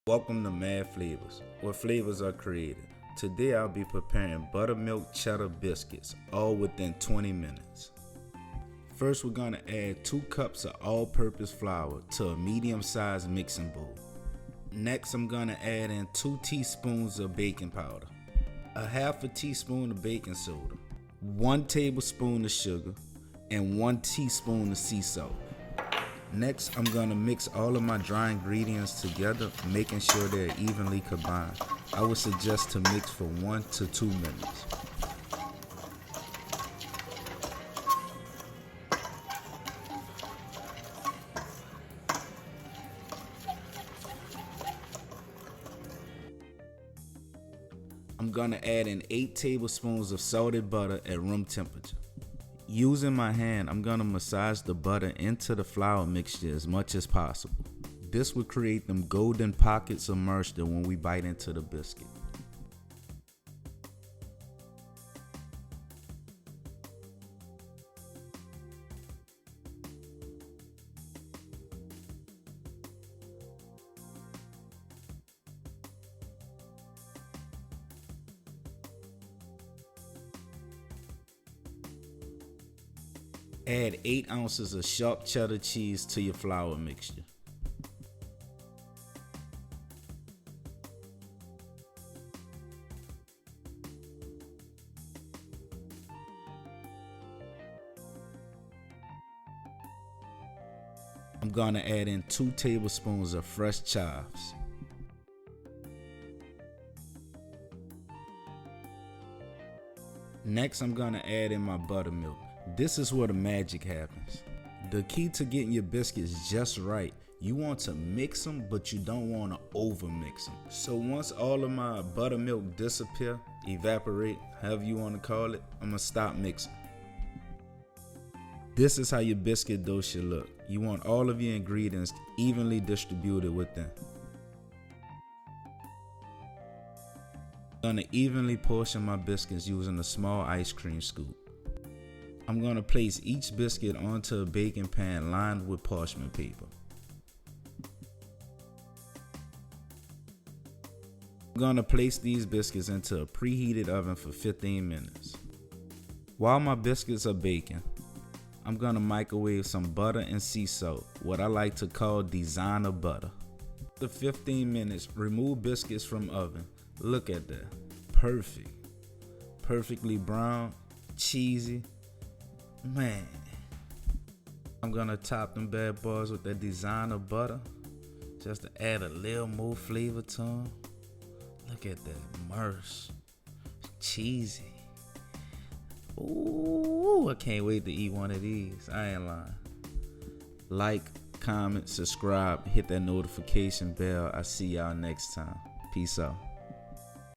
Welcome to Mad Flavors, where flavors are created. Today I'll be preparing Buttermilk Cheddar Biscuits, all within 20 minutes. First we're going to add 2 cups of all-purpose flour to a medium-sized mixing bowl. Next I'm going to add in 2 teaspoons of baking powder, a half a teaspoon of baking soda, 1 tablespoon of sugar, and 1 teaspoon of sea salt. Next, I'm going to mix all of my dry ingredients together, making sure they're evenly combined. I would suggest to mix for 1 to 2 minutes. I'm going to add in 8 tablespoons of salted butter at room temperature. Using my hand, I'm going to massage the butter into the flour mixture as much as possible. This will create them golden pockets of moisture when we bite into the biscuit. Add 8 ounces of sharp cheddar cheese to your flour mixture. I'm going to add in 2 tablespoons of fresh chives. Next, I'm going to add in my buttermilk. This is where the magic happens. The key to getting your biscuits just right, you want to mix them, but you don't want to over mix them. So once all of my buttermilk disappear, evaporate, however you want to call it, I'm going to stop mixing. This is how your biscuit dough should look. You want all of your ingredients evenly distributed within. I'm going to evenly portion my biscuits using a small ice cream scoop. I'm going to place each biscuit onto a baking pan lined with parchment paper. I'm going to place these biscuits into a preheated oven for 15 minutes. While my biscuits are baking, I'm going to microwave some butter and sea salt, what I like to call designer butter. After 15 minutes, remove biscuits from oven. Look at that. Perfect. Perfectly brown, cheesy. Man, I'm gonna top them bad boys with that designer butter just to add a little more flavor to them. Look at that merce, cheesy. Ooh, I can't wait to eat one of these. I ain't lying. Like, comment, subscribe, hit that notification bell. I see y'all next time. Peace out.